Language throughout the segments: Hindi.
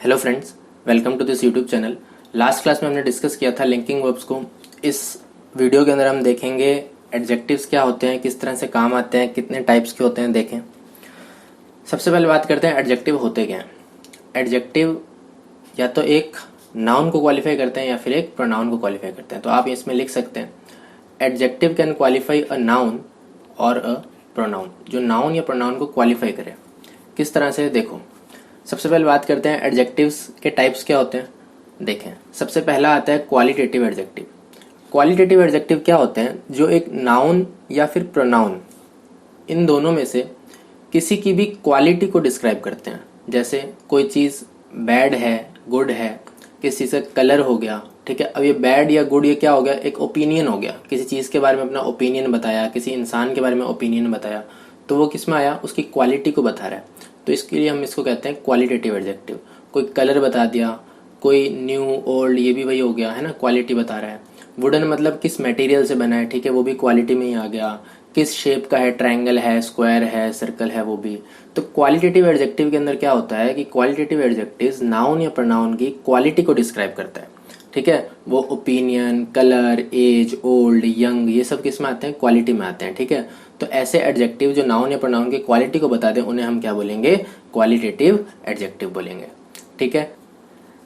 Hello friends, welcome to this YouTube channel. Last class में हमने डिस्कस किया था लिंकिंग वर्ब्स को। इस वीडियो के अंदर हम देखेंगे एडजेक्टिव्स क्या होते हैं, किस तरह से काम आते हैं, कितने टाइप्स के होते हैं। देखें, सबसे पहले बात करते हैं एडजेक्टिव होते क्या हैं। एडजेक्टिव या तो एक नाउन को क्वालिफाई करते हैं या फिर एक प्रोनाउन को क्वालिफाई करते हैं। तो आप इसमें लिख सकते हैं adjective can qualify a noun और अ प्रोनाउन। जो नाउन या प्रोनाउन को क्वालिफाई करे, किस तरह से, देखो सबसे पहले बात करते हैं एडजेक्टिव्स के टाइप्स क्या होते हैं। देखें, सबसे पहला आता है क्वालिटेटिव एडजेक्टिव। क्वालिटेटिव एडजेक्टिव क्या होते हैं? जो एक नाउन या फिर प्रोनाउन, इन दोनों में से किसी की भी क्वालिटी को डिस्क्राइब करते हैं। जैसे कोई चीज़ बैड है, गुड है, किसी से कलर हो गया, ठीक है। अब ये बैड या गुड ये क्या हो गया? एक ओपिनियन हो गया। किसी चीज़ के बारे में अपना ओपिनियन बताया, किसी इंसान के बारे में ओपिनियन बताया, तो वो किस में आया? उसकी क्वालिटी को बता रहा है। तो इसके लिए हम इसको कहते हैं क्वालिटेटिव एडजेक्टिव। कोई कलर बता दिया, कोई न्यू ओल्ड, ये भी वही हो गया है ना, क्वालिटी बता रहा है। वुडन मतलब किस मटेरियल से बना है, ठीक है, वो भी क्वालिटी में ही आ गया। किस शेप का है, ट्रायंगल है, स्क्वायर है, सर्कल है, वो भी। तो क्वालिटेटिव एडजेक्टिव के अंदर क्या होता है कि क्वालिटेटिव एडजेक्टिव नाउन या प्रोनाउन की क्वालिटी को डिस्क्राइब करता है, ठीक है। वो opinion, colour, age, old, young, ये सब किस में आते हैं? क्वालिटी में आते हैं, ठीक है। तो ऐसे एडजेक्टिव जो नाउन या प्रोनाउन की क्वालिटी को बता दें, उन्हें हम क्या बोलेंगे? क्वालिटेटिव एडजेक्टिव बोलेंगे, ठीक है।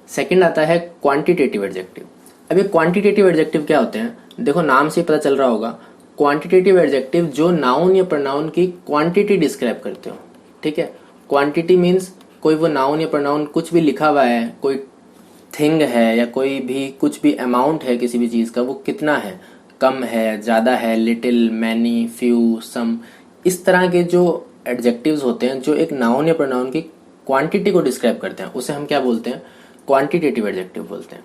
सेकंड आता है क्वांटिटेटिव एडजेक्टिव। अब ये क्वांटिटेटिव एडजेक्टिव क्या होते हैं? देखो, नाम से पता चल रहा होगा। क्वांटिटेटिव एडजेक्टिव जो नाउन या प्रोनाउन की क्वांटिटी डिस्क्राइब करते हो, ठीक है। क्वांटिटी मीन्स कोई वो नाउन या प्रोनाउन कुछ भी लिखा हुआ है, कोई थिंग है या कोई भी कुछ भी अमाउंट है किसी भी चीज का, वो कितना है, कम है, ज्यादा है, लिटिल, मैनी, फ्यू, सम, इस तरह के जो एडजेक्टिव्स होते हैं जो एक नाउन या प्रोनाउन की क्वांटिटी को डिस्क्राइब करते हैं, उसे हम क्या बोलते हैं? क्वांटिटेटिव एडजेक्टिव बोलते हैं।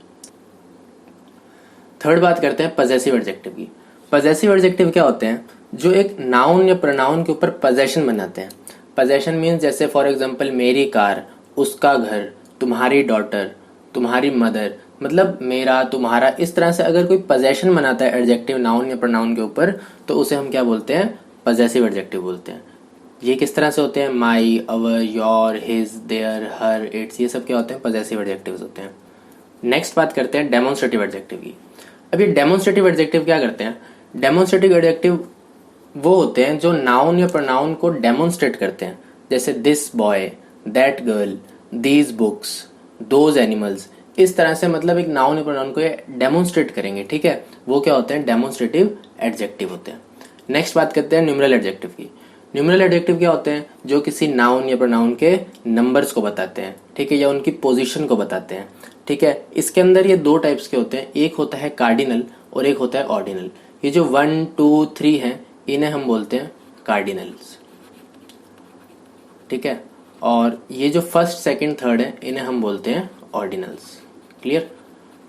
थर्ड बात करते हैं पजेसिव एडजेक्टिव की। पजेसिव एडजेक्टिव क्या होते हैं? जो एक नाउन या प्रोनाउन के ऊपर पोजेशन बनाते हैं। पोजेशन मीन्स जैसे फॉर एग्जांपल मेरी कार, उसका घर, तुम्हारी डॉटर, तुम्हारी मदर, मतलब मेरा, तुम्हारा, इस तरह से अगर कोई पोजेशन बनाता है एडजेक्टिव नाउन या प्रोनाउन के ऊपर, तो उसे हम क्या बोलते हैं? पजेसिव एडजेक्टिव बोलते हैं। ये किस तरह से होते हैं? My, our, your, his, their, her, its, ये सब क्या होते हैं? पजेसिव एडजेक्टिव्स होते हैं। नेक्स्ट बात करते हैं डेमोन्स्ट्रेटिव एडजेक्टिव की। अब ये डेमोन्स्ट्रेटिव एडजेक्टिव क्या करते हैं? डेमोन्स्ट्रेटिव एडजेक्टिव वो होते हैं जो नाउन या प्रोनाउन को डेमोन्स्ट्रेट करते हैं। जैसे this boy, that girl, these books, those animals, इस तरह से मतलब एक नाउन या प्रोनाउन को ये डेमोन्स्ट्रेट करेंगे, ठीक है। वो क्या होते हैं? डेमोन्स्ट्रेटिव एडजेक्टिव होते हैं। नेक्स्ट बात करते हैं न्यूमरल एडजेक्टिव की। न्यूमरल एडजेक्टिव क्या होते हैं? जो किसी नाउन या प्रोनाउन के नंबर्स को बताते हैं, ठीक है, या उनकी पोजीशन को बताते हैं, ठीक है। इसके अंदर ये दो टाइप्स के होते हैं, एक होता है कार्डिनल और एक होता है ऑर्डिनल। ये जो 1, 2, 3 है, इन्हें हम बोलते हैं कार्डिनल्स, ठीक है। और ये जो फर्स्ट, सेकंड, थर्ड है, इन्हें हम बोलते हैं ऑर्डिनल्स। क्लियर?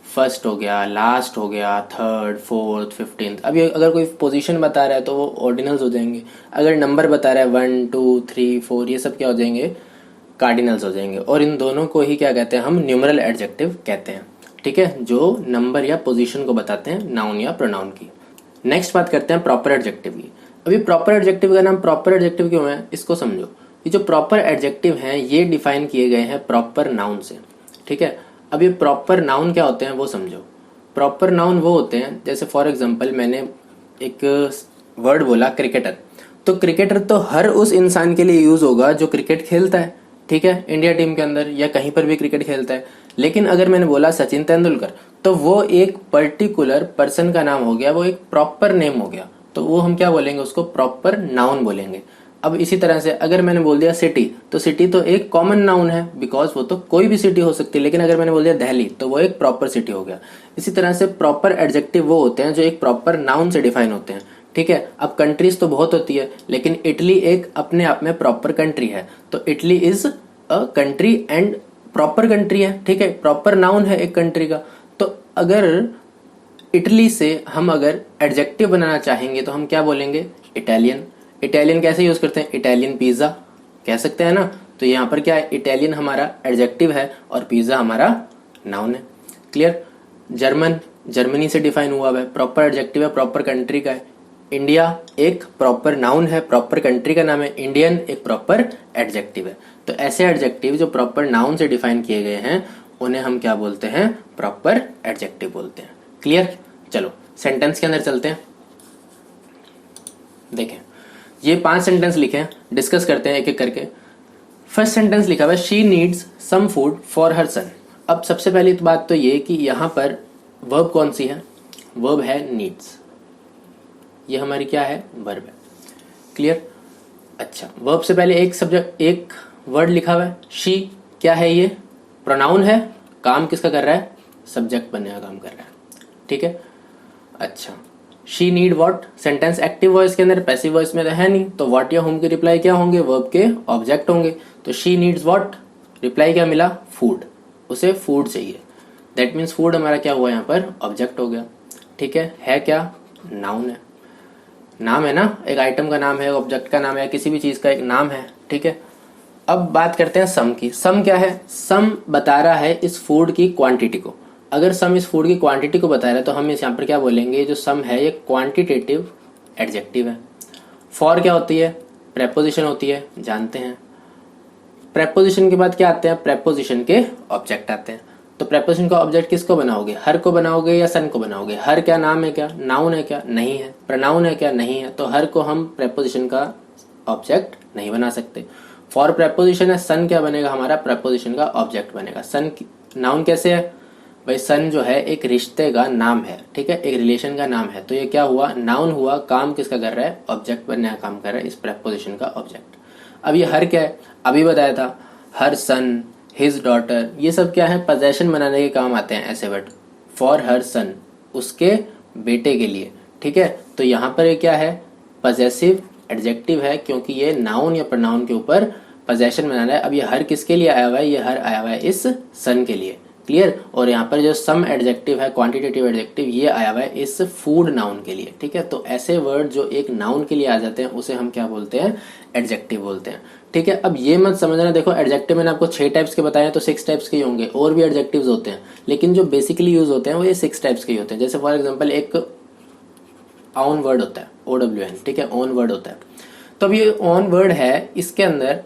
फर्स्ट हो गया, लास्ट हो गया, थर्ड, फोर्थ, 15th। अब ये अगर कोई पोजीशन बता रहा है तो वो ऑर्डिनल्स हो जाएंगे। अगर नंबर बता रहा है 1, 2, 3, 4, ये सब क्या हो जाएंगे? कार्डिनल्स हो जाएंगे। और इन दोनों को ही क्या कहते हैं? हम न्यूमरल एडजेक्टिव कहते हैं, ठीक है, जो नंबर या पोजीशन को बताते हैं नाउन या प्रोनाउन की। नेक्स्ट बात करते हैं प्रॉपर एडजेक्टिव की। अभी प्रॉपर एडजेक्टिव का नाम प्रॉपर एडजेक्टिव क्यों है, इसको समझो। ये जो प्रॉपर एडजेक्टिव हैं ये डिफाइन किए गए हैं प्रॉपर नाउन से, ठीक है। अब ये प्रॉपर नाउन क्या होते हैं वो समझो। प्रॉपर नाउन वो होते हैं, जैसे फॉर एग्जांपल मैंने एक वर्ड बोला क्रिकेटर, तो क्रिकेटर तो हर उस इंसान के लिए यूज होगा जो क्रिकेट खेलता है, ठीक है, इंडिया टीम के अंदर या कहीं पर भी क्रिकेट खेलता है। लेकिन अगर मैंने बोला सचिन तेंदुलकर, तो वो एक पर्टिकुलर पर्सन का नाम हो गया, वो एक प्रॉपर नेम हो गया, तो वो हम क्या बोलेंगे? उसको प्रॉपर नाउन बोलेंगे। अब इसी तरह से अगर मैंने बोल दिया सिटी, तो सिटी तो एक कॉमन नाउन है, बिकॉज वो तो कोई भी सिटी हो सकती है। लेकिन अगर मैंने बोल दिया दिल्ली, तो वो एक प्रॉपर सिटी हो गया। इसी तरह से प्रॉपर एडजेक्टिव वो होते हैं जो एक प्रॉपर नाउन से डिफाइन होते हैं, ठीक है। अब कंट्रीज तो बहुत होती है, लेकिन इटली एक अपने आप में प्रॉपर कंट्री है, तो Italy is a country and proper country है, ठीक है, प्रॉपर नाउन है एक कंट्री का। तो अगर इटली से हम अगर एडजेक्टिव बनाना चाहेंगे तो हम क्या बोलेंगे? इटालियन। इटालियन कैसे यूज करते हैं? इटालियन पिज्जा कह सकते हैं ना। तो यहाँ पर क्या है? इटालियन हमारा एडजेक्टिव है और पिज्जा हमारा नाउन है। क्लियर? जर्मन, जर्मनी से डिफाइन हुआ है, प्रॉपर एडजेक्टिव है, प्रॉपर कंट्री का है। इंडिया एक प्रॉपर नाउन है, प्रॉपर कंट्री का नाम है। इंडियन एक प्रॉपर एडजेक्टिव है। तो ऐसे एडजेक्टिव जो प्रॉपर नाउन से डिफाइन किए गए हैं उन्हें हम क्या बोलते हैं, प्रॉपर एडजेक्टिव बोलते हैं। क्लियर। चलो सेंटेंस के अंदर चलते हैं। देखें ये 5 सेंटेंस लिखे हैं, डिस्कस करते हैं एक एक करके। फर्स्ट सेंटेंस लिखा हुआ है she needs some food for her son. अब सबसे पहली बात तो ये कि यहाँ पर वर्ब कौन सी है, वर्ब है नीड्स, ये हमारी क्या है, वर्ब है। क्लियर। अच्छा वर्ब से पहले एक सब्जेक्ट एक वर्ड लिखा हुआ है शी, क्या है ये, प्रोनाउन है, काम किसका कर रहा है, सब्जेक्ट बनने का काम कर रहा है। ठीक है। अच्छा she need what, sentence active voice के अंदर, पैसिव वॉइस में तो है नहीं, तो व्हाट या होम के रिप्लाई क्या होंगे, वर्ब के ऑब्जेक्ट होंगे। तो शी नीड्स व्हाट, रिप्लाई क्या मिला, फूड, उसे फूड चाहिए। दैट मीन्स फूड हमारा क्या हुआ यहाँ पर, ऑब्जेक्ट हो गया। ठीक है क्या, नाउन है, नाम है ना, एक आइटम का नाम है, ऑब्जेक्ट का नाम है, किसी भी चीज का एक नाम है। ठीक है। अब बात करते हैं सम की। सम क्या है, सम बता रहा है इस फूड की क्वांटिटी को। अगर सम इस फूड की क्वांटिटी को बता रहा है तो हम इस यहाँ पर क्या बोलेंगे, जो सम है ये क्वांटिटेटिव एडजेक्टिव है। फॉर क्या होती है, प्रेपोजिशन होती है, जानते हैं। प्रेपोजिशन के बाद क्या आते हैं, प्रेपोजिशन के ऑब्जेक्ट आते हैं। तो प्रेपोजिशन का ऑब्जेक्ट किसको बनाओगे, हर को बनाओगे या सन को बनाओगे। हर क्या नाम है क्या, नाउन है क्या, नहीं है। प्रोनाउन है क्या, नहीं है। तो हर को हम प्रेपोजिशन का ऑब्जेक्ट नहीं बना सकते। फॉर प्रेपोजिशन है, सन क्या बनेगा हमारा, प्रेपोजिशन का ऑब्जेक्ट बनेगा। सन नाउन कैसे है भाई, सन जो है एक रिश्ते का नाम है। ठीक है, एक रिलेशन का नाम है। तो ये क्या हुआ, नाउन हुआ, काम किसका कर रहा है, ऑब्जेक्ट बनने का काम कर रहा है, इस प्रेपोजिशन का ऑब्जेक्ट। अब ये हर क्या है, अभी बताया था, हर सन, हिज डॉटर, ये सब क्या है, पोजेशन बनाने के काम आते हैं ऐसे वर्ड। फॉर हर सन, उसके बेटे के लिए। ठीक है। तो यहाँ पर ये क्या है, पजेसिव एडजेक्टिव है, क्योंकि ये नाउन या प्रोनाउन के ऊपर पोजेशन बनाना है। अब ये हर किसके लिए आया हुआ है, ये हर आया हुआ है इस सन के लिए। क्लियर। और यहाँ पर जो सम एडजेक्टिव है, क्वांटिटेटिव एडजेक्टिव, ये आया हुआ है इस फूड नाउन के लिए। ठीक है। तो ऐसे वर्ड जो एक नाउन के लिए आ जाते हैं उसे हम क्या बोलते हैं, एडजेक्टिव बोलते हैं। ठीक है। अब ये मत समझना, देखो एडजेक्टिव मैंने आपको 6 टाइप्स के बताए तो 6 टाइप्स के ही होंगे, और भी एडजेक्टिव्स होते हैं, लेकिन जो बेसिकली यूज होते हैं वो ये 6 टाइप्स के ही होते हैं। जैसे फॉर एग्जांपल एक ऑन वर्ड होता है, OWN। ठीक है, ऑन वर्ड होता है। तो अब ये ऑन वर्ड है, इसके अंदर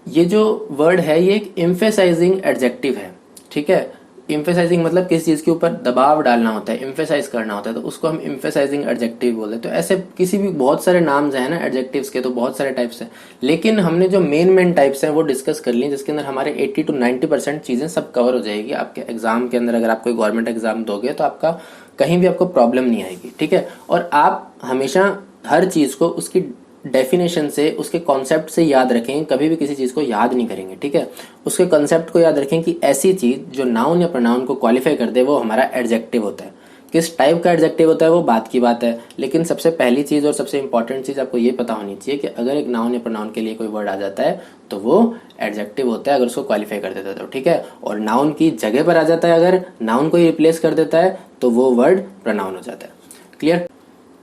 ये जो वर्ड है ये एक एम्फेसाइजिंग एडजेक्टिव है। ठीक है। एम्फेसाइजिंग मतलब किसी चीज के ऊपर दबाव डालना होता है, एम्फेसाइज करना होता है, तो उसको हम एम्फेसाइजिंग एडजेक्टिव बोलते हैं। तो ऐसे किसी भी बहुत सारे नाम्स हैं ना एडजेक्टिव्स के, तो बहुत सारे टाइप्स हैं, लेकिन हमने जो मेन टाइप्स हैं वो डिस्कस कर लिए, जिसके अंदर हमारे 80 to 90% चीजें सब कवर हो जाएगी आपके एग्जाम के अंदर। अगर आप कोई गवर्नमेंट एग्जाम दोगे तो आपका कहीं भी आपको प्रॉब्लम नहीं आएगी। ठीक है। और आप हमेशा हर चीज को उसकी डेफिनेशन से, उसके कॉन्सेप्ट से याद रखें, कभी भी किसी चीज को याद नहीं करेंगे। ठीक है। उसके कॉन्सेप्ट को याद रखें कि ऐसी चीज जो नाउन या प्रोनाउन को क्वालिफाई कर दे वो हमारा एडजेक्टिव होता है। किस टाइप का एडजेक्टिव होता है वो बात की बात है, लेकिन सबसे पहली चीज और सबसे इंपॉर्टेंट चीज आपको ये पता होनी चाहिए कि अगर एक नाउन या प्रोनाउन के लिए कोई वर्ड आ जाता है तो वो एडजेक्टिव होता है, अगर उसको क्वालिफाई कर देता है तो। ठीक है। और नाउन की जगह पर आ जाता है, अगर नाउन को रिप्लेस कर देता है तो वो वर्ड प्रोनाउन हो जाता है। क्लियर।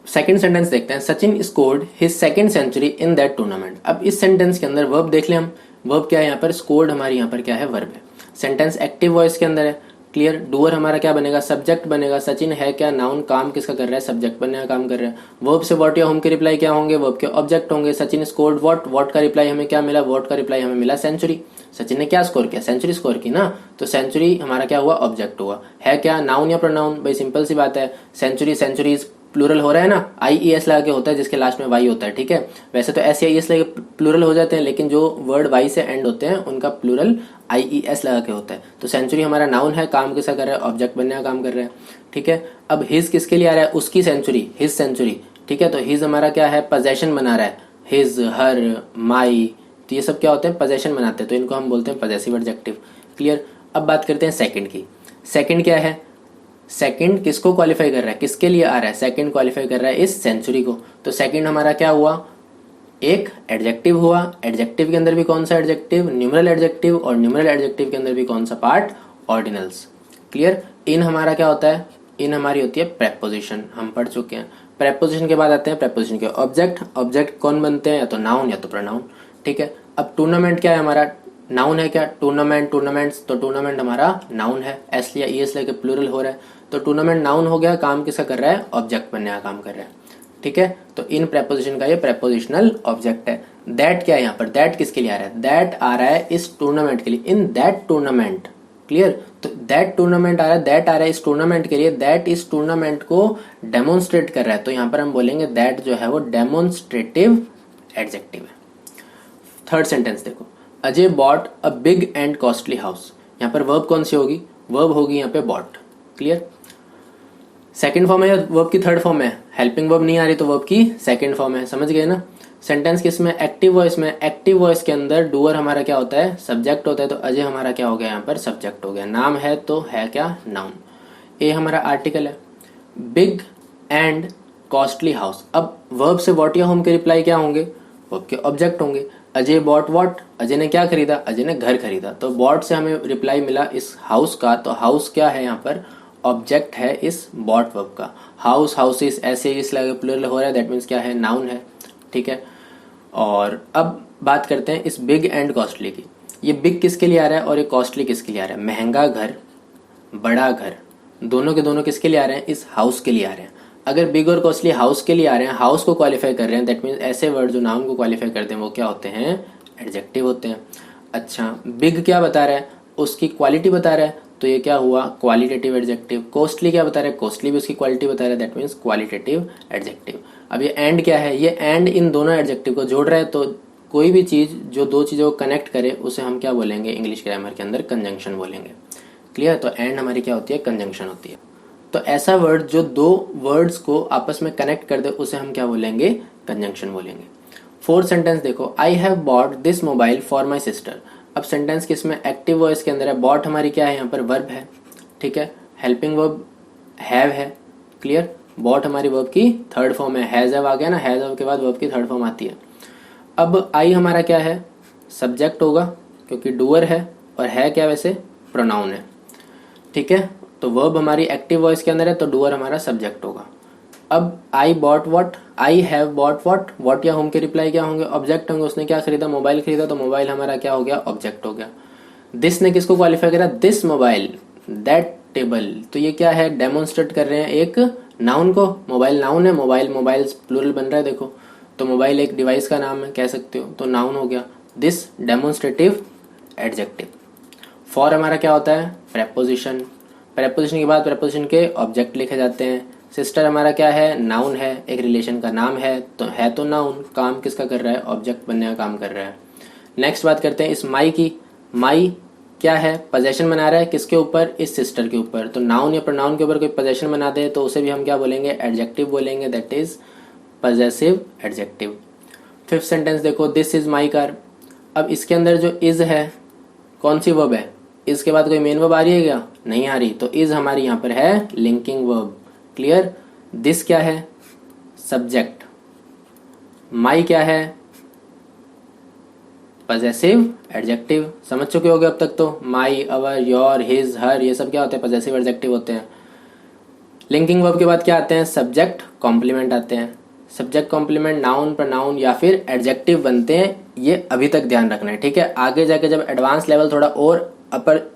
सेकंड सेंटेंस देखते हैं, Sachin scored his second century in that tournament. अब इस सेंटेंस के अंदर वर्ब देख लें हम, वर्ब क्या है यहाँ पर, स्कोर्ड हमारी यहाँ पर क्या है, वर्ब है। सेंटेंस एक्टिव वॉइस के अंदर है। क्लियर। डूअर हमारा क्या बनेगा, सब्जेक्ट बनेगा। सचिन है क्या, नाउन, काम किसका कर रहा है, सब्जेक्ट बनने का काम कर रहा है। वर्ब से व्हाट या होम के रिप्लाई क्या होंगे, वर्ब के ऑब्जेक्ट होंगे। सचिन स्कोर्ड व्हाट, व्हाट का रिप्लाई हमें क्या मिला, व्हाट का रिप्लाई हमें मिला सेंचुरी। सचिन ने क्या स्कोर किया, सेंचुरी स्कोर की ना, तो सेंचुरी हमारा क्या हुआ, ऑब्जेक्ट हुआ। है क्या, नाउन या प्रोनाउन, भाई सिंपल सी बात है, सेंचुरी, सेंचुरीज प्लूरल हो रहा है ना, IES लगा के होता है जिसके लास्ट में वाई होता है। ठीक है। वैसे तो SEIS लगे प्लूरल हो जाते हैं, लेकिन जो वर्ड वाई से एंड होते हैं उनका प्लूरल IES लगा के होता है। तो सेंचुरी हमारा नाउन है, काम किसा कर रहा है, ऑब्जेक्ट बनने का काम कर रहा है। ठीक है। अब हिज किसके लिए आ रहा है, उसकी सेंचुरी, हिज सेंचुरी। ठीक है। तो हिज हमारा क्या है, पोजेशन बना रहा है, हिज, हर, माई, तो ये सब क्या होते हैं, पोजेशन बनाते हैं, तो इनको हम बोलते हैं पोजेसिव एडजेक्टिव। क्लियर। अब बात करते हैं सेकंड की। सेकंड क्या है, सेकंड किसको क्वालिफाई कर रहा है, किसके लिए आ रहा है, सेकंड क्वालिफाई कर रहा है इस सेंचुरी को। तो सेकंड हमारा क्या हुआ, एक एडजेक्टिव हुआ। एडजेक्टिव के अंदर भी कौन सा एडजेक्टिव, न्यूमरल एडजेक्टिव, और न्यूमरल एडजेक्टिव के अंदर भी कौन सा पार्ट, ऑर्डिनल्स। क्लियर। इन हमारा क्या होता है, इन हमारी होती है प्रेपोजिशन, हम पढ़ चुके हैं। प्रेपोजिशन के बाद आते हैं प्रेपोजिशन के ऑब्जेक्ट। ऑब्जेक्ट कौन बनते हैं, या तो नाउन या तो प्रोनाउन। ठीक है। अब टूर्नामेंट क्या है हमारा, नाउन है क्या, टूर्नामेंट, टूर्नामेंट्स, तो टूर्नामेंट हमारा नाउन है, एस लिया ES लेके प्लूरल हो रहा है, तो टूर्नामेंट नाउन हो गया, काम किसका कर रहा है, ऑब्जेक्ट बनने का काम कर रहा है। ठीक है, तो इन प्रेपोजिशन का ये प्रेपोजिशनल ऑब्जेक्ट है। दैट क्या है यहाँ पर, दैट किसके लिए आ रहा है, दैट आ रहा है इस टूर्नामेंट के लिए, इन दैट टूर्नामेंट, क्लियर। तो दैट टूर्नामेंट आ रहा है, दैट आ रहा है इस टूर्नामेंट के लिए, दैट इस टूर्नामेंट को डेमोन्स्ट्रेट कर रहा है, तो यहाँ पर हम बोलेंगे दैट जो है वो डेमोन्स्ट्रेटिव एडजेक्टिव है। थर्ड सेंटेंस देखो, Ajay bought a big and costly house. यहाँ पर वर्ब कौन सी होगी, वर्ब होगी यहाँ पे बॉट, क्लियर। सेकंड फॉर्म है या वर्ब की थर्ड फॉर्म है, हेल्पिंग वर्ब नहीं आ रही तो वर्ब की सेकंड फॉर्म है, समझ गए ना। सेंटेंस किस में, एक्टिव वॉइस में। एक्टिव वॉइस के अंदर डूअर हमारा क्या होता है, सब्जेक्ट होता है, तो अजय हमारा क्या हो गया यहाँ पर, सब्जेक्ट हो गया। नाम है तो है क्या, नाउन। ए हमारा आर्टिकल है। बिग एंड कॉस्टली हाउस, अब वर्ब से वॉट या होम के रिप्लाई क्या होंगे, वर्ब के ऑब्जेक्ट होंगे। अजय बॉट वॉट, अजय ने क्या खरीदा, अजय ने घर खरीदा, तो बॉट से हमें रिप्लाई मिला इस हाउस का, तो हाउस क्या है यहाँ पर, ऑब्जेक्ट है इस बॉट वर्ब का। हाउस, हाउसेस, ऐसे इस लगे प्लूरल हो रहा है, दैट मीन्स क्या है, नाउन है, ठीक है। और अब बात करते हैं इस बिग एंड कॉस्टली की। ये बिग किसके लिए आ रहा है और ये कॉस्टली किसके लिए आ रहा है, महंगा घर, बड़ा घर, दोनों के दोनों किसके लिए आ रहे हैं, इस हाउस के लिए आ रहे हैं। अगर बिग और कॉस्टली हाउस के लिए आ रहे हैं, हाउस को क्वालिफाई कर रहे हैं, दैट मीन्स ऐसे वर्ड जो नाउन को क्वालिफाई करते हैं वो क्या होते हैं, एडजेक्टिव होते हैं। अच्छा, बिग क्या बता रहा है, उसकी क्वालिटी बता रहा है, तो ये क्या हुआ, क्वालिटेटिव एडजेक्टिव। कॉस्टली क्या बता रहा है, कॉस्टली भी उसकी क्वालिटी बता रहा है, दैट मीन्स क्वालिटेटिव एडजेक्टिव। अब ये एंड क्या है, ये एंड इन दोनों एडजेक्टिव को जोड़ रहा है, तो कोई भी चीज जो दो चीजों को कनेक्ट करे उसे हम क्या बोलेंगे, इंग्लिश ग्रामर के अंदर कंजंक्शन बोलेंगे, क्लियर। तो एंड हमारी क्या होती है, कंजंक्शन होती है। तो ऐसा वर्ड जो दो वर्ड्स को आपस में कनेक्ट कर दे उसे हम क्या बोलेंगे, कंजंक्शन बोलेंगे। फोर्थ सेंटेंस देखो, I have bought this mobile for my sister. अब सेंटेंस किसमें, एक्टिव वॉइस के अंदर है। बॉट हमारी क्या है यहाँ पर, वर्ब है, ठीक है। हेल्पिंग वर्ब हैव है, क्लियर। बॉट हमारी वर्ब की थर्ड फॉर्म है, हैज हैव आ गया ना, हैज हैव के बाद वर्ब की थर्ड फॉर्म आती है। अब आई हमारा क्या है, सब्जेक्ट होगा क्योंकि डूअर है, और है क्या वैसे, प्रोनाउन है, ठीक है। तो वर्ब हमारी एक्टिव वॉइस के अंदर है, तो डूअर हमारा सब्जेक्ट होगा। अब I bought what, I have bought what, what या होम के रिप्लाई क्या होंगे, ऑब्जेक्ट होंगे। उसने क्या खरीदा, मोबाइल खरीदा, तो मोबाइल हमारा क्या हो गया, ऑब्जेक्ट हो गया। दिस ने किसको क्वालिफाई करा, दिस मोबाइल, दैट टेबल, तो ये क्या है, डेमोन्स्ट्रेट कर रहे हैं एक नाउन को। मोबाइल नाउन है, मोबाइल मोबाइल प्लूरल बन रहा है देखो, तो मोबाइल एक डिवाइस का नाम है, कह सकते हो, तो नाउन हो गया। This demonstrative adjective. फॉर हमारा क्या होता है, प्रेपोजिशन। प्रेपोजिशन के बाद प्रेपोजिशन के ऑब्जेक्ट लिखे जाते हैं। सिस्टर हमारा क्या है, नाउन है, एक रिलेशन का नाम है, तो नाउन, काम किसका कर रहा है, ऑब्जेक्ट बनने का काम कर रहा है। नेक्स्ट बात करते हैं इस माई की। माई क्या है, पोजेशन बना रहा है किसके ऊपर, इस सिस्टर के ऊपर। तो नाउन या प्रोनाउन के ऊपर कोई पोजेशन बना दे तो उसे भी हम क्या बोलेंगे, एडजेक्टिव बोलेंगे, that is possessive adjective. Fifth sentence देखो, दिस इज माई कार। अब इसके अंदर जो इज है, कौन सी वर्ब है, इज के बाद कोई मेन वर्ब आ रही है क्या, नहीं आ रही, तो इज हमारी यहाँ पर है लिंकिंग वर्ब, क्लियर। दिस क्या है, सब्जेक्ट। माई क्या है, पॉजेसिव एडजेक्टिव। समझ चुके होगे अब तक तो, माई, अवर, योर, हिज, हर, ये सब क्या होते हैं, पॉजेसिव एडजेक्टिव होते हैं। लिंकिंग वर्ब के बाद क्या आते हैं, सब्जेक्ट कॉम्प्लीमेंट आते हैं। सब्जेक्ट कॉम्प्लीमेंट नाउन प्रोनाउन या फिर एडजेक्टिव बनते हैं, ये अभी तक ध्यान रखना है, ठीक है। आगे जाके जब एडवांस लेवल थोड़ा और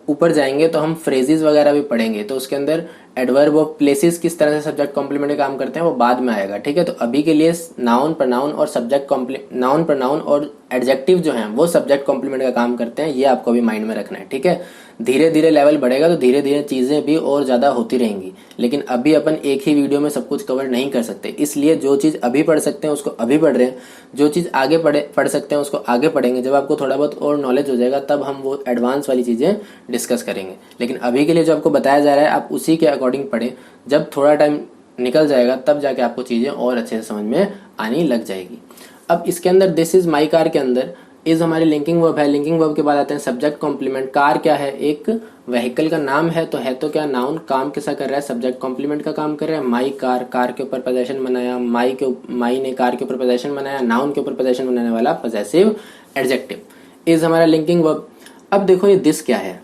ऊपर जाएंगे तो हम फ्रेजेस वगैरह भी पढ़ेंगे, तो उसके अंदर एडवर्ब ऑफ प्लेसेस किस तरह से सब्जेक्ट कॉम्प्लीमेंट का काम करते हैं वो बाद में आएगा, ठीक है। तो अभी के लिए नाउन प्रोनाउन और सब्जेक्ट नाउन प्रोनाउन और एडजेक्टिव जो हैं वो सब्जेक्ट कॉम्प्लीमेंट का काम करते हैं, ये आपको भी माइंड में रखना है, ठीक है। धीरे धीरे लेवल बढ़ेगा तो धीरे धीरे चीजें भी और ज्यादा होती रहेंगी, लेकिन अभी अपन एक ही वीडियो में सब कुछ कवर नहीं कर सकते, इसलिए जो चीज अभी पढ़ सकते हैं उसको अभी पढ़ रहे हैं, जो चीज आगे पढ़ सकते हैं उसको आगे पढ़ेंगे। जब आपको थोड़ा बहुत और नॉलेज हो जाएगा तब हम वो एडवांस वाली चीजें डिस्कस करेंगे, लेकिन अभी के लिए जो आपको बताया जा रहा है आप उसी के अकॉर्डिंग पढ़ें। जब थोड़ा टाइम निकल जाएगा तब जाके आपको चीजें और अच्छे से समझ में आनी लग जाएगी। अब इसके अंदर दिस इज माई कार के अंदर इज हमारी लिंकिंग वर्ब है। लिंकिंग वर्ब के बाद आते हैं सब्जेक्ट कॉम्प्लीमेंट। कार क्या है, एक व्हीकल का नाम है, तो है तो क्या नाउन, काम कैसा कर रहा है, सब्जेक्ट कॉम्प्लीमेंट का काम कर रहा है। माई कार, कार के ऊपर पोजेशन बनाया, माई ने कार के ऊपर पोजेशन बनाया, नाउन के ऊपर पोजेशन बनाने वाला पॉजेसिव एडजेक्टिव। इज हमारा लिंकिंग वर्ब। अब देखो ये दिस क्या है,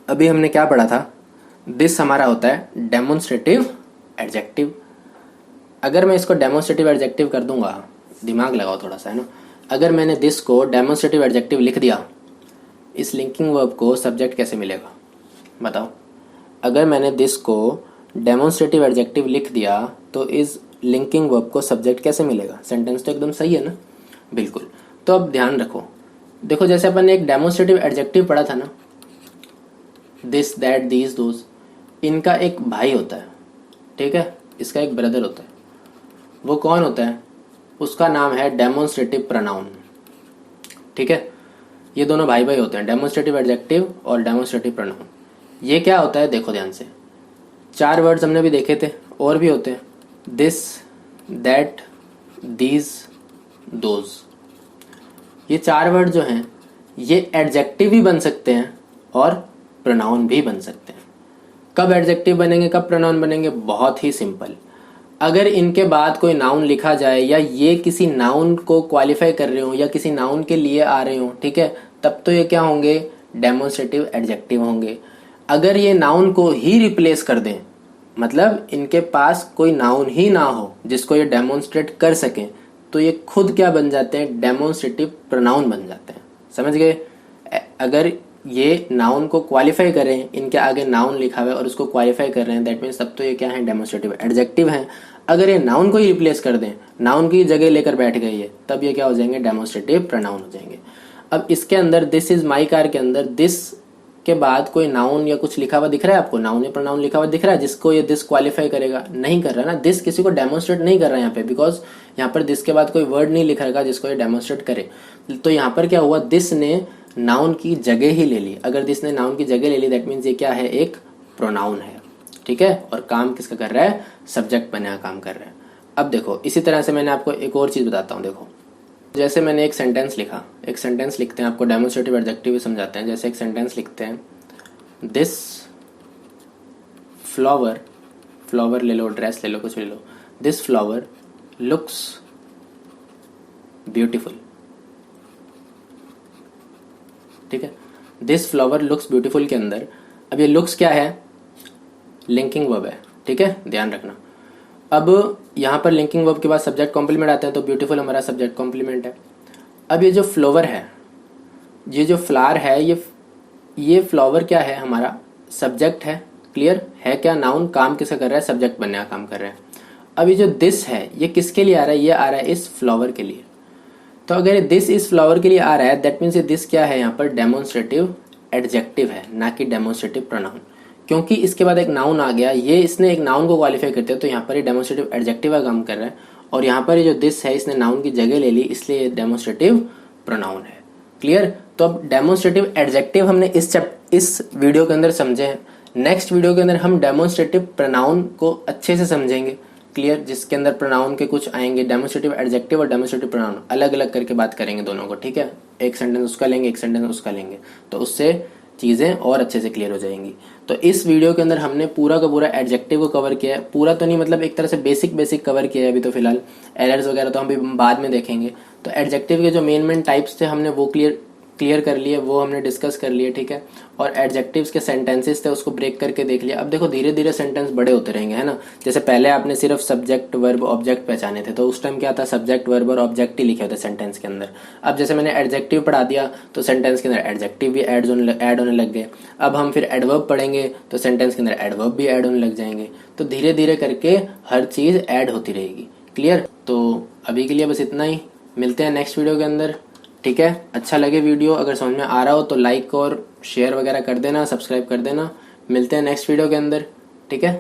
अभी हमने क्या पढ़ा था, दिस हमारा होता है डेमोन्स्ट्रेटिव एडजेक्टिव। अगर मैं इसको डेमोन्स्ट्रेटिव एडजेक्टिव कर दूंगा, दिमाग लगाओ थोड़ा सा, है ना। अगर मैंने दिस को डेमोन्स्ट्रेटिव एडजेक्टिव लिख दिया, इस लिंकिंग वर्ब को सब्जेक्ट कैसे मिलेगा बताओ। अगर मैंने दिस को डेमोन्स्ट्रेटिव एडजेक्टिव लिख दिया तो इस लिंकिंग वर्ब को सब्जेक्ट कैसे मिलेगा? सेंटेंस तो एकदम सही है ना, बिल्कुल। तो अब ध्यान रखो, देखो जैसे अपन ने एक डेमोन्स्ट्रेटिव एडजेक्टिव पढ़ा था ना, दिस दैट दीज दोज, इनका एक भाई होता है, ठीक है, इसका एक ब्रदर होता है। वो कौन होता है? उसका नाम है डेमोन्स्ट्रेटिव प्रोनाउन, ठीक है। ये दोनों भाई भाई होते हैं, डेमोन्स्ट्रेटिव एडजेक्टिव और डेमोन्स्ट्रेटिव प्रोनाउन। ये क्या होता है देखो ध्यान से, 4 वर्ड्स हमने भी देखे थे, और भी होते हैं, दिस दैट दीज दोज। ये 4 वर्ड जो हैं ये एडजेक्टिव भी बन सकते हैं और प्रोनाउन भी बन सकते हैं। कब एडजेक्टिव बनेंगे, कब प्रोनाउन बनेंगे? बहुत ही सिंपल, अगर इनके बाद कोई नाउन लिखा जाए या ये किसी नाउन को क्वालिफाई कर रहे हो या किसी नाउन के लिए आ रहे हो, ठीक है, तब तो ये क्या होंगे? डेमोन्स्ट्रेटिव एडजेक्टिव होंगे। अगर ये नाउन को ही रिप्लेस कर दें, मतलब इनके पास कोई नाउन ही ना हो जिसको ये डेमोन्स्ट्रेट कर सके, तो ये खुद क्या बन जाते हैं? डेमोन्स्ट्रेटिव प्रोनाउन बन जाते हैं। समझ गए? अगर ये नाउन को क्वालिफाई करें, इनके आगे नाउन लिखा हुआ है और उसको क्वालिफाई कर रहे हैं, दैट मीन्स तब तो ये क्या है? डेमोन्स्ट्रेटिव एडजेक्टिव हैं। अगर ये नाउन को ही रिप्लेस कर दें, नाउन की जगह लेकर बैठ गई है, तब ये क्या हो जाएंगे? डेमोन्स्ट्रेटिव प्रोनाउन हो जाएंगे। अब इसके अंदर दिस इज माई कार के अंदर दिस के बाद कोई नाउन या कुछ लिखा हुआ दिख रहा है आपको? नाउन या प्रोनाउन लिखा हुआ दिख रहा है जिसको ये दिस क्वालिफाई करेगा? नहीं कर रहा ना, दिस किसी को डेमोन्स्ट्रेट नहीं कर रहा है यहाँ पे, बिकॉज यहाँ पर दिस के बाद कोई वर्ड नहीं लिखा रहेगा जिसको ये डेमोन्स्ट्रेट करे। तो यहाँ पर क्या हुआ? दिस ने नाउन की जगह ही ले ली। अगर दिस ने नाउन की जगह ले ली, दैट मीन्स ये क्या है? एक प्रोनाउन है, ठीक है। और काम किसका कर रहा है? सब्जेक्ट बना काम कर रहा है। अब देखो इसी तरह से मैंने आपको एक और चीज बताता हूँ। देखो जैसे मैंने एक सेंटेंस लिखा, एक सेंटेंस लिखते हैं, आपको डेमोन्स्ट्रेटिव एडजेक्टिव भी समझाते हैं। जैसे एक सेंटेंस लिखते हैं, दिस फ्लावर, फ्लावर ले लो, ड्रेस ले लो, कुछ ले लो, दिस फ्लावर लुक्स ब्यूटीफुल, ठीक है। दिस फ्लावर लुक्स ब्यूटीफुल के अंदर अब ये लुक्स क्या है? लिंकिंग वर्ब है, ठीक है, ध्यान रखना। अब यहां पर लिंकिंग वर्ब के बाद सब्जेक्ट कॉम्प्लीमेंट आते हैं, तो ब्यूटीफुल हमारा सब्जेक्ट कॉम्प्लीमेंट है। अब ये जो फ्लावर है, ये जो फ्लावर है, ये फ्लावर क्या है? हमारा सब्जेक्ट है। क्लियर है? क्या नाउन काम किसका कर रहा है? सब्जेक्ट बनने का काम कर रहा है। अब ये जो दिस है, ये किसके लिए आ रहा है? ये आ रहा है इस फ्लावर के लिए। तो अगर दिस इस फ्लावर के लिए आ रहा है, दैट मीन्स ये दिस क्या है? यहाँ पर डेमोन्स्ट्रेटिव एडजेक्टिव है, ना कि डेमोन्स्ट्रेटिव प्रोनाउन। क्योंकि इसके बाद एक नाउन आ गया, ये इसने एक नाउन को क्वालिफाई करते हैं, तो यहाँ पर ये डेमोन्स्ट्रेटिव एडजेक्टिव का काम कर रहा है। और यहाँ पर ये जो दिस है, इसने नाउन की जगह ले ली, इसलिए ये डेमोन्स्ट्रेटिव प्रोनाउन है। क्लियर? तो अब डेमोन्स्ट्रेटिव एडजेक्टिव हमने इस वीडियो के अंदर समझे हैं। नेक्स्ट वीडियो के अंदर हम डेमोन्स्ट्रेटिव प्रोनाउन को अच्छे से समझेंगे। क्लियर? जिसके अंदर प्रोनाउन के कुछ आएंगे, डेमोन्स्ट्रेटिव एडजेक्टिव और डेमोन्स्ट्रेटिव प्रोनाउन अलग अलग करके बात करेंगे दोनों को, ठीक है। एक सेंटेंस उसका लेंगे, एक सेंटेंस उसका लेंगे, तो उससे चीजें और अच्छे से क्लियर हो जाएंगी। तो इस वीडियो के अंदर हमने पूरा का पूरा एडजेक्टिव को कवर किया है। पूरा तो नहीं, मतलब एक तरह से बेसिक कवर किया है अभी तो फिलहाल। एरर्स वगैरह तो हम भी बाद में देखेंगे। तो एडजेक्टिव के जो मेन टाइप्स थे हमने वो क्लियर कर लिए, वो हमने डिस्कस कर लिए, ठीक है। और एडजेक्टिव्स के सेंटेंसेस थे उसको ब्रेक करके देख लिया। अब देखो धीरे धीरे सेंटेंस बड़े होते रहेंगे, है ना। जैसे पहले आपने सिर्फ सब्जेक्ट वर्ब ऑब्जेक्ट पहचाने थे, तो उस टाइम क्या था? सब्जेक्ट वर्ब और ऑब्जेक्ट ही लिखे होते सेंटेंस के अंदर। अब जैसे मैंने एडजेक्टिव पढ़ा दिया, तो सेंटेंस के अंदर एडजेक्टिव भी ऐड होने लग गए। अब हम फिर एडवर्ब पढ़ेंगे, तो सेंटेंस के अंदर एडवर्ब भी ऐड होने लग जाएंगे। तो धीरे धीरे करके हर चीज ऐड होती रहेगी। क्लियर? तो अभी के लिए बस इतना ही, मिलते हैं नेक्स्ट वीडियो के अंदर, ठीक है। अच्छा लगे वीडियो, अगर समझ में आ रहा हो तो लाइक और शेयर वगैरह कर देना, सब्सक्राइब कर देना। मिलते हैं नेक्स्ट वीडियो के अंदर, ठीक है।